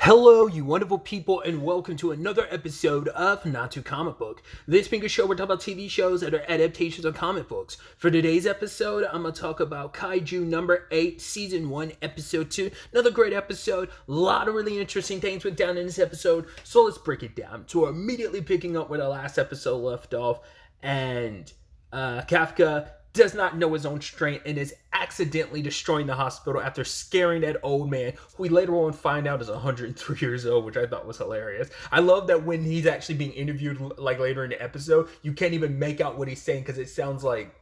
Hello, you wonderful people, and welcome to another episode of Not Too Comic Book. This being a show where we talk about TV shows that are adaptations of comic books. For today's episode, I'm going to talk about Kaiju number 8, season 1, episode 2. Another great episode. A lot of really interesting things went down in this episode, so let's break it down. So we're immediately picking up where the last episode left off, and Kafka does not know his own strength and is accidentally destroying the hospital after scaring that old man, who we later on find out is 103 years old, which I thought was hilarious. I love that when he's actually being interviewed like later in the episode, you can't even make out what he's saying because it sounds like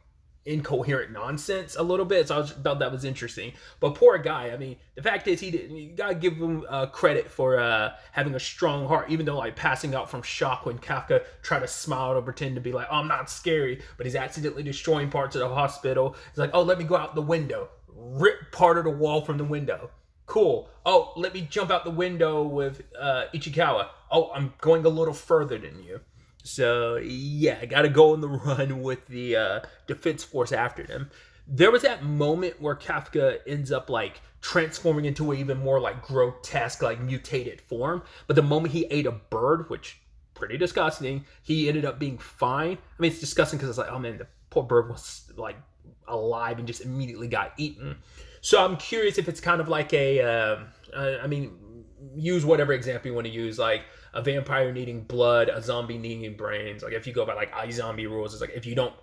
incoherent nonsense a little bit, so I thought that was interesting. But poor guy, I mean, the fact is you gotta give him credit for having a strong heart, even though like passing out from shock when Kafka tried to smile to pretend to be like, oh, I'm not scary, but he's accidentally destroying parts of the hospital. He's like, oh, let me go out the window, rip part of the wall from the window. Cool. Oh, let me jump out the window with Ichikawa. Oh, I'm going a little further than you. So, yeah, I got to go on the run with the defense force after them. There was that moment where Kafka ends up, like, transforming into an even more, like, grotesque, like, mutated form. But the moment he ate a bird, which, pretty disgusting, he ended up being fine. I mean, it's disgusting because it's like, oh, man, the poor bird was, like, alive and just immediately got eaten. So I'm curious if it's kind of like use whatever example you want to use, like a vampire needing blood, a zombie needing brains. Like if you go by like iZombie rules, it's like if you don't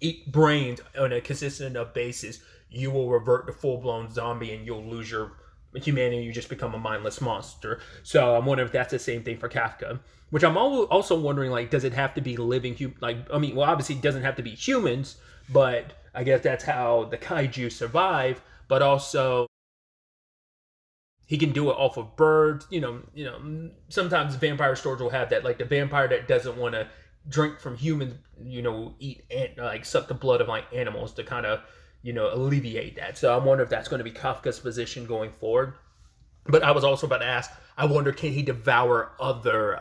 eat brains on a consistent enough basis, you will revert to full-blown zombie and you'll lose your humanity. You just become a mindless monster. So I'm wondering if that's the same thing for Kafka. Which I'm also wondering, like, does it have to be living? Obviously it doesn't have to be humans, but I guess that's how the Kaiju survive. But also, he can do it off of birds. You know, sometimes vampire stories will have that, like the vampire that doesn't want to drink from humans, eat and like suck the blood of like animals to kind of, alleviate that. So I'm wondering if that's going to be Kafka's position going forward. But I was also about to ask, I wonder, can he devour other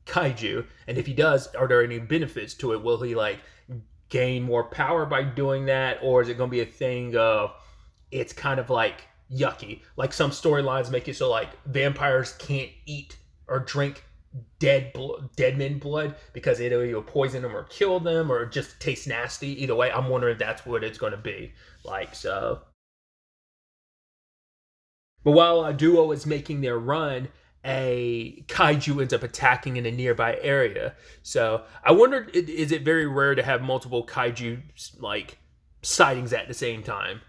Kaiju? And if he does, are there any benefits to it? Will he like gain more power by doing that? Or is it going to be a thing of, it's kind of like yucky? Like some storylines make it so like vampires can't eat or drink dead men blood because it'll either poison them or kill them or just taste nasty. Either way, I'm wondering if that's what it's going to be like. So, but while a duo is making their run, a kaiju ends up attacking in a nearby area. So I wondered, is it very rare to have multiple kaiju like sightings at the same time?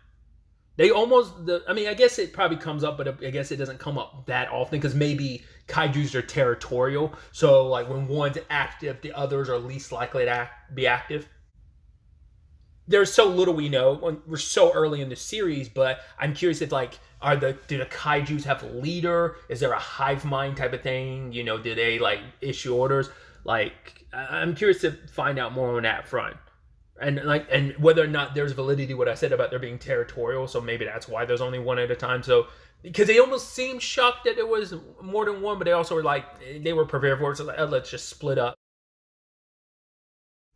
They I guess it probably comes up, but I guess it doesn't come up that often because maybe kaijus are territorial. So, like, when one's active, the others are least likely to be active. There's so little we know. We're so early in the series, but I'm curious if, like, do the kaijus have a leader? Is there a hive mind type of thing? Do they, like, issue orders? Like, I'm curious to find out more on that front. And whether or not there's validity to what I said about there being territorial, so maybe that's why there's only one at a time. So because they almost seemed shocked that there was more than one, but they also were like, they were prepared for it, so like, let's just split up.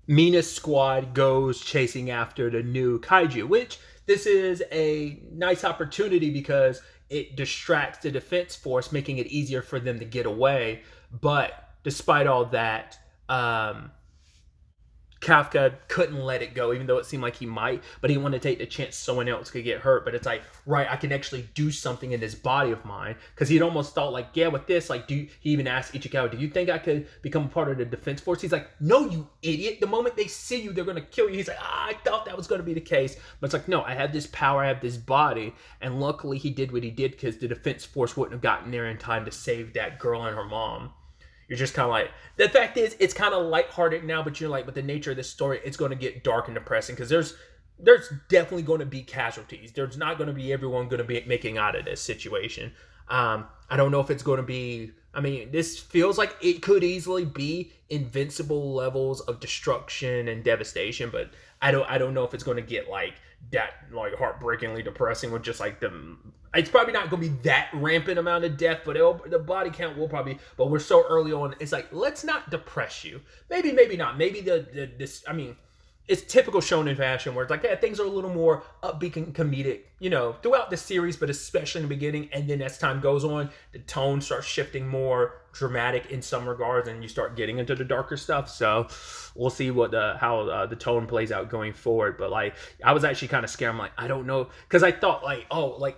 Mina's squad goes chasing after the new kaiju, which this is a nice opportunity because it distracts the defense force, making it easier for them to get away. But despite all that, Kafka couldn't let it go, even though it seemed like he might, but he wanted to take the chance someone else could get hurt. But it's like, right, I can actually do something in this body of mine, because he'd almost thought like, yeah, with this, like, he even asked Ichikawa, do you think I could become a part of the defense force? He's like, no, you idiot. The moment they see you, they're going to kill you. He's like, I thought that was going to be the case. But it's like, no, I have this power, I have this body. And luckily he did what he did because the defense force wouldn't have gotten there in time to save that girl and her mom. You're just kind of like, the fact is, it's kind of lighthearted now, but you're like, with the nature of this story, it's going to get dark and depressing because there's definitely going to be casualties. There's not going to be everyone going to be making out of this situation. I don't know if it's going to be, this feels like it could easily be invincible levels of destruction and devastation, but I don't know if it's going to get like that, like heartbreakingly depressing with just like it's probably not going to be that rampant amount of death, but the body count will probably, but we're so early on, it's like, let's not depress you. Maybe not. Maybe it's typical shonen fashion where it's like, yeah, things are a little more upbeat and comedic, throughout the series, but especially in the beginning. And then as time goes on, the tone starts shifting more dramatic in some regards, and you start getting into the darker stuff. So we'll see how the tone plays out going forward. But like, I was actually kind of scared. I'm like, I don't know, because I thought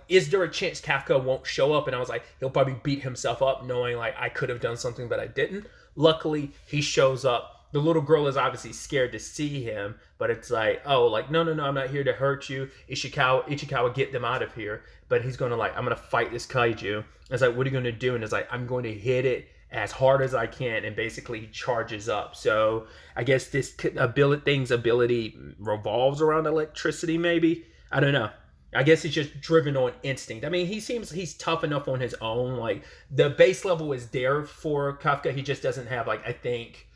is there a chance Kafka won't show up? And I was like, he'll probably beat himself up, knowing like I could have done something, but I didn't. Luckily, he shows up. The little girl is obviously scared to see him, but it's like, no, I'm not here to hurt you. Ichikawa, get them out of here. But he's going to I'm going to fight this kaiju. It's like, what are you going to do? And it's like, I'm going to hit it as hard as I can. And basically he charges up. So I guess this ability revolves around electricity, maybe. I don't know. I guess he's just driven on instinct. I mean, he seems he's tough enough on his own. Like, the base level is there for Kafka. He just doesn't have, I think,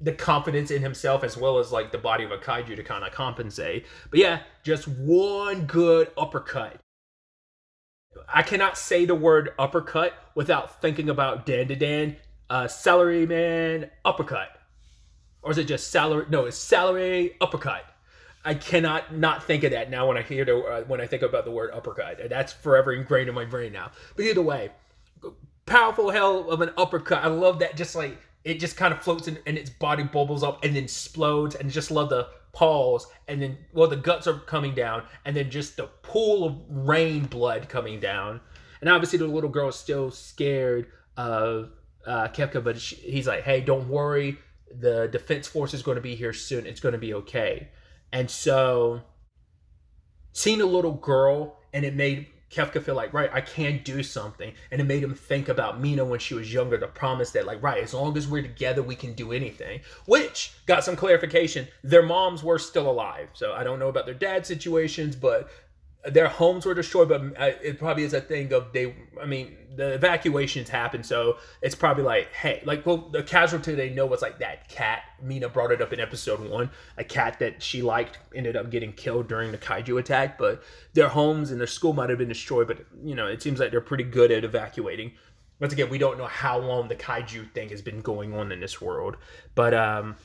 the confidence in himself as well as like the body of a kaiju to kind of compensate. But yeah, just one good uppercut. I cannot say the word uppercut without thinking about Dan, celery man uppercut. Or is it just celery? No, it's celery uppercut. I cannot not think of that now when I think about the word uppercut. That's forever ingrained in my brain now. But either way, powerful hell of an uppercut. I love that. Just like, it just kind of floats and its body bubbles up and then explodes, and just love the pause, and then the guts are coming down, and then just the pool of rain blood coming down. And obviously the little girl is still scared of Kefka, but he's like, hey, don't worry, the defense force is going to be here soon, it's going to be okay. And so seeing a little girl, and it made Kefka feel like, right, I can do something. And it made him think about Mina when she was younger, the promise that, like, right, as long as we're together, we can do anything. Which got some clarification. Their moms were still alive. So I don't know about their dad situations, but their homes were destroyed. But it probably is a thing of the evacuations happened. So it's probably like, hey, the casualty they know was like that cat. Mina brought it up in episode 1. A cat that she liked ended up getting killed during the kaiju attack. But their homes and their school might have been destroyed. But, it seems like they're pretty good at evacuating. Once again, we don't know how long the kaiju thing has been going on in this world. But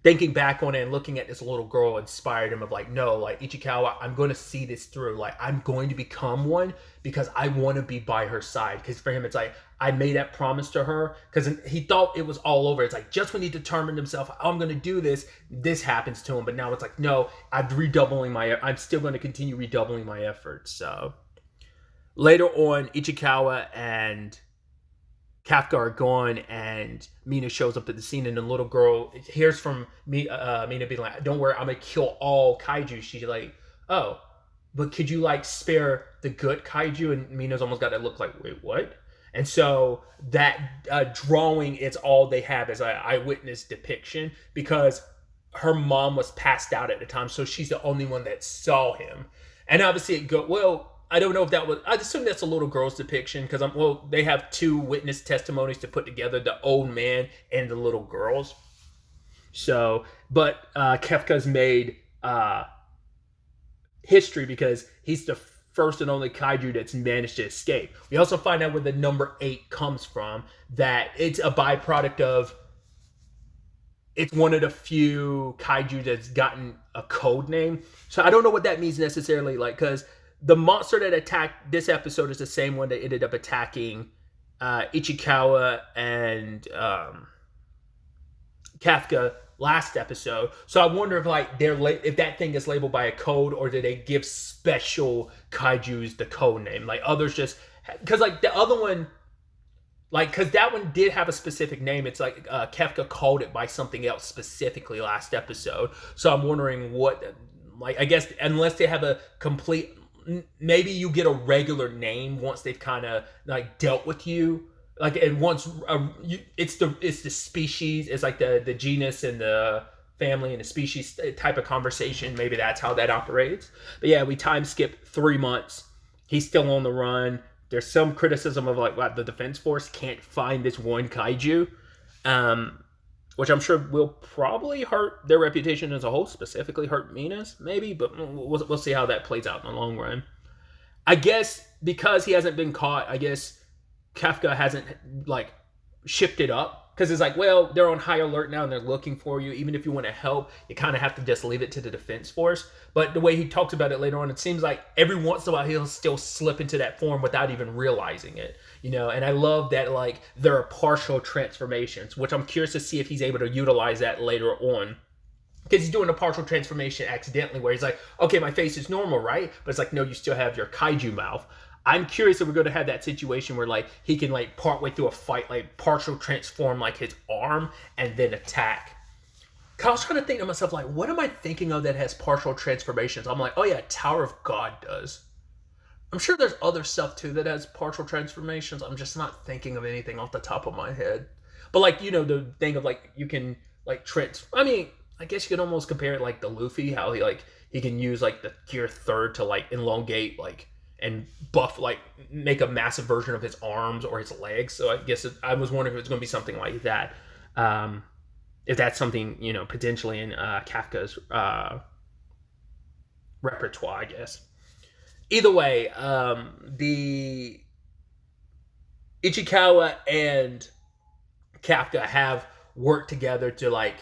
thinking back on it and looking at this little girl inspired him of like, no, like, Ichikawa, I'm going to see this through. Like, I'm going to become one because I want to be by her side. Because for him, it's like, I made that promise to her because he thought it was all over. It's like, just when he determined himself, I'm going to do this, this happens to him. But now it's like, no, I'm still going to continue redoubling my efforts. So later on, Ichikawa and Kafka are gone, and Mina shows up at the scene, and the little girl hears from Mina being like, don't worry, I'm gonna kill all kaiju. She's like, oh, but could you like spare the good kaiju? And Mina's almost got that look like, wait, what? And so that drawing is all they have as an eyewitness depiction, because her mom was passed out at the time, so she's the only one that saw him. And obviously I don't know if that was, I assume that's a little girl's depiction, because they have 2 witness testimonies to put together, the old man and the little girls. So, but Kefka's made history because he's the first and only kaiju that's managed to escape. We also find out where the number 8 comes from, that it's a byproduct of, it's one of the few kaiju that's gotten a code name. So I don't know what that means necessarily, like, because the monster that attacked this episode is the same one that ended up attacking Ichikawa and Kafka last episode. So I wonder if if that thing is labeled by a code, or do they give special kaijus the code name? Like others just, because like the other one, because that one did have a specific name. It's like Kefka called it by something else specifically last episode. So I'm wondering what, I guess unless they have a complete, maybe you get a regular name once they've kind of dealt with you, and once it's the species, it's like the genus and the family and the species type of conversation. Maybe that's how that operates. But yeah, we time skip 3 months. He's still on the run. There's some criticism of the defense force can't find this one kaiju, which I'm sure will probably hurt their reputation as a whole, specifically hurt Mina's, maybe, but we'll see how that plays out in the long run. I guess because he hasn't been caught, I guess Kafka hasn't shifted up because it's like, well, they're on high alert now and they're looking for you. Even if you want to help, you kind of have to just leave it to the defense force. But the way he talks about it later on, it seems like every once in a while he'll still slip into that form without even realizing it, you know. And I love that, like, there are partial transformations, which I'm curious to see if he's able to utilize that later on. Because he's doing a partial transformation accidentally where he's like, okay, my face is normal, right? But it's like, no, you still have your kaiju mouth. I'm curious if we're going to have that situation where, like, he can, like, partway through a fight, like, partial transform, like, his arm and then attack. I was trying to think to myself, like, what am I thinking of that has partial transformations? I'm like, oh yeah, Tower of God does. I'm sure there's other stuff too that has partial transformations. I'm just not thinking of anything off the top of my head. But, like, you know, the thing of, like, you can, like, I mean, I guess you could almost compare it like the Luffy, how he can use, like, the Gear Third to, like, elongate, like, and buff, like, make a massive version of his arms or his legs. So I guess I was wondering if it's going to be something like that. If that's something, you know, potentially in Kafka's repertoire, I guess. Either way, the Ichikawa and Kafka have worked together to, like,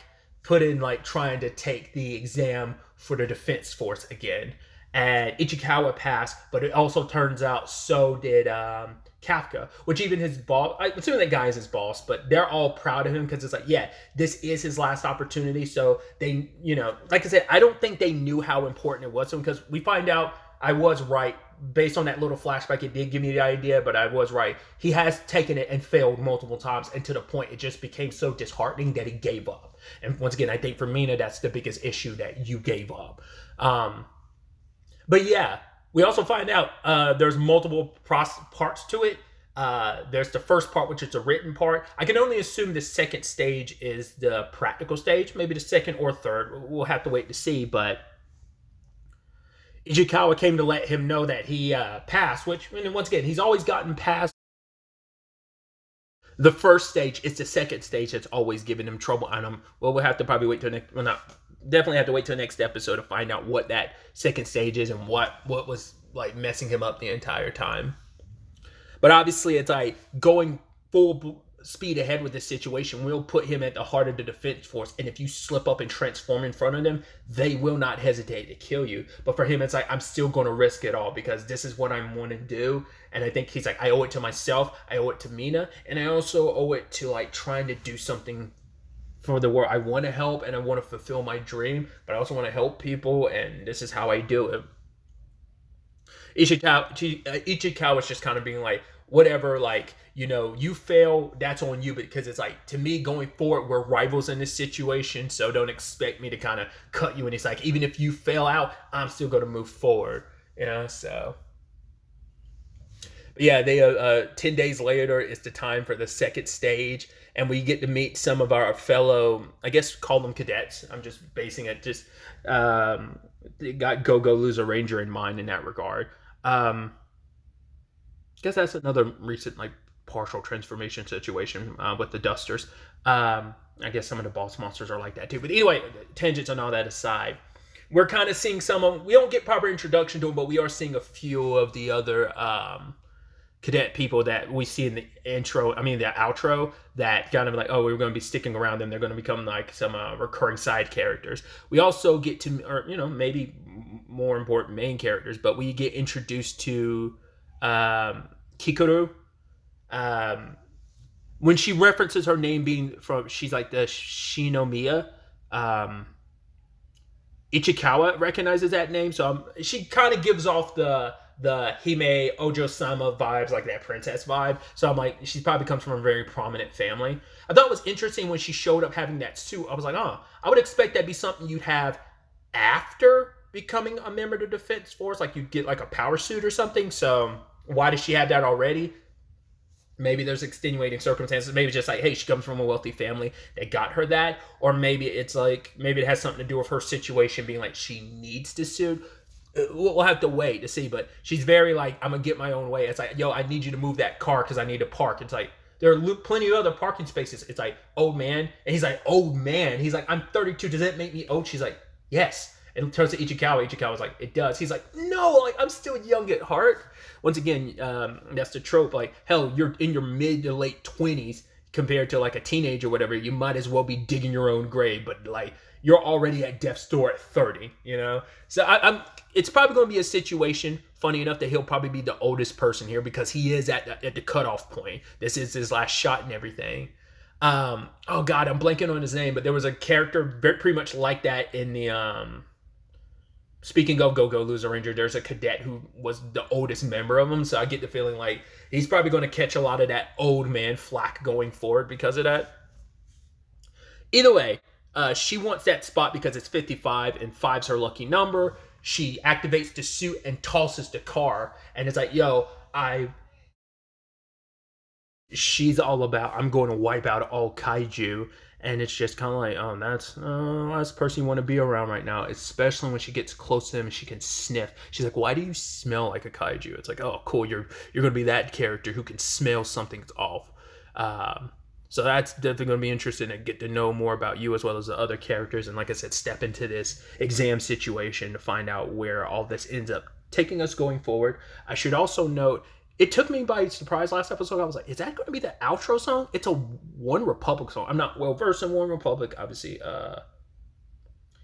put in, like, trying to take the exam for the defense force again. And Ichikawa passed, but it also turns out so did Kafka, which even his boss, I'm assuming that guy is his boss, but they're all proud of him because it's like, yeah, this is his last opportunity. So they, you know, like I said, I don't think they knew how important it was to him, because we find out I was right. Based on that little flashback, it did give me the idea, but I was right. He has taken it and failed multiple times, and to the point it just became so disheartening that he gave up. And once again, I think for Mina, that's the biggest issue, that you gave up. But yeah, we also find out there's multiple parts to it. There's the first part, which is the written part. I can only assume the second stage is the practical stage. Maybe the second or third. We'll have to wait to see. But Ichikawa came to let him know that he passed, which, and once again, he's always gotten past the first stage. It's the second stage that's always giving him trouble. And we'll have to probably wait till next. Well, not definitely have to wait till next episode to find out what that second stage is and what was, like, messing him up the entire time. But obviously, it's like going full speed ahead with this situation will put him at the heart of the defense force. And if you slip up and transform in front of them, they will not hesitate to kill you. But for him, it's like, I'm still going to risk it all because this is what I want to do. And I think he's like, I owe it to myself, I owe it to Mina, and I also owe it to, like, trying to do something for the world. I want to help and I want to fulfill my dream, but I also want to help people, and this is how I do it. Ichikawa was just kind of being like, whatever, like, you know, you fail, that's on you, because it's like, to me, going forward, we're rivals in this situation, so don't expect me to kind of cut you. And it's like, even if you fail out, I'm still going to move forward, you know. So but yeah, they 10 days later is the time for the second stage, and we get to meet some of our fellow, I guess, call them cadets. I'm just basing it, just got Go-Go Loser Ranger in mind in that regard. Guess that's another recent, like, partial transformation situation with the Dusters. I guess some of the boss monsters are like that too. But anyway, tangents and all that aside, we're kind of seeing some of, we don't get proper introduction to them, but we are seeing a few of the other cadet people that we see in the outro, that kind of like, oh, we're going to be sticking around them. They're going to become, like, some recurring side characters. We also get to, or, you know, maybe more important main characters, but we get introduced to Kikoru. When she references her name being from, she's like the Shinomiya, Ichikawa recognizes that name, so she kind of gives off the Hime Ojo-sama vibes, like that princess vibe. So I'm like, she probably comes from a very prominent family. I thought it was interesting when she showed up having that suit. I was like, oh, I would expect that'd be something you'd have after becoming a member of the defense force, like you'd get, like, a power suit or something. So why does she have that already? Maybe there's extenuating circumstances. Maybe it's just like, hey, she comes from a wealthy family that got her that. Or maybe it's like, maybe it has something to do with her situation being like, she needs to suit. We'll have to wait to see. But she's very like, I'm going to get my own way. It's like, yo, I need you to move that car because I need to park. It's like, there are plenty of other parking spaces. It's like, old man. And he's like, old man. He's like, I'm 32. Does that make me old? She's like, yes. And turns to Ichikawa. Ichikawa's like, it does. He's like, no, like, I'm still young at heart. Once again, that's the trope. Like, hell, you're in your mid to late 20s. compared to like a teenager or whatever, you might as well be digging your own grave, but like you're already at death's door at 30, you know? So I'm it's probably going to be a situation, funny enough, that he'll probably be the oldest person here because he is at the cutoff point. This is his last shot and everything. Oh God, I'm blanking on his name, but there was a character pretty much like that in the, speaking of Go Go Loser Ranger, there's a cadet who was the oldest member of them. So I get the feeling like he's probably going to catch a lot of that old man flack going forward because of that. Either way, she wants that spot because it's 55 and 5's her lucky number. She activates the suit and tosses the car. And it's like, yo, she's all about, I'm going to wipe out all kaiju. And it's just kind of like, oh, that's the last person you want to be around right now, especially when she gets close to him and she can sniff. She's like, why do you smell like a kaiju? It's like, oh, cool, you're going to be that character who can smell something's off. So that's definitely going to be interesting to get to know more about you as well as the other characters. And like I said, step into this exam situation to find out where all this ends up taking us going forward. I should also note, it took me by surprise last episode. I was like, is that going to be the outro song? It's a One Republic song. I'm not well versed in One Republic, obviously.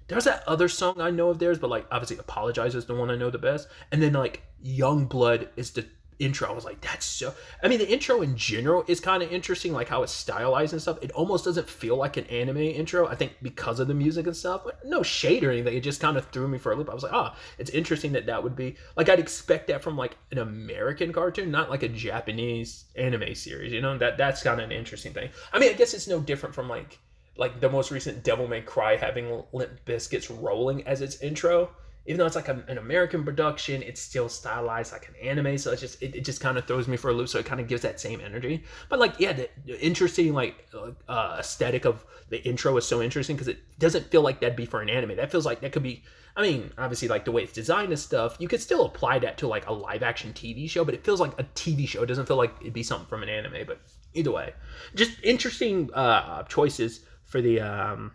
There's that other song I know of theirs, but like obviously Apologize is the one I know the best. And then like Young Blood is the intro. I was like, that's so, I mean, the intro in general is kind of interesting, like how it's stylized and stuff. It almost doesn't feel like an anime intro, I think because of the music and stuff, but no shade or anything. It just kind of threw me for a loop. I was like, it's interesting that would be like, I'd expect that from like an American cartoon, not like a Japanese anime series, you know. That's kind of an interesting thing. I mean, I guess it's no different from like the most recent Devil May Cry having Limp Bizkit's Rolling as its intro. Even though it's like an American production, it's still stylized like an anime. So it's just, it just kind of throws me for a loop. So it kind of gives that same energy. But like, yeah, the interesting like aesthetic of the intro is so interesting because it doesn't feel like that'd be for an anime. That feels like that could be, I mean, obviously like the way it's designed and stuff, you could still apply that to like a live action TV show, but it feels like a TV show. It doesn't feel like it'd be something from an anime, but either way, just interesting choices for the,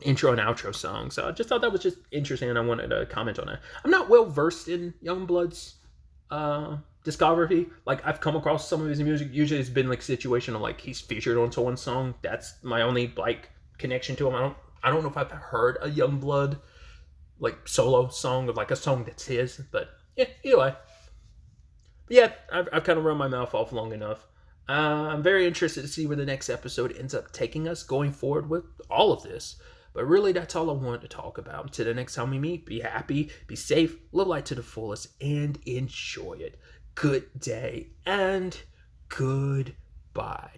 intro and outro song. So I just thought that was just interesting and I wanted to comment on it. I'm not well versed in Youngblood's discography. Like I've come across some of his music. Usually it's been like situational, like he's featured on someone's song. That's my only like connection to him. I don't know if I've heard a Youngblood like solo song of like a song that's his, but yeah, either way. But yeah, I've kind of run my mouth off long enough. I'm very interested to see where the next episode ends up taking us going forward with all of this. But really, that's all I wanted to talk about. Until the next time we meet, be happy, be safe, live life to the fullest, and enjoy it. Good day and goodbye.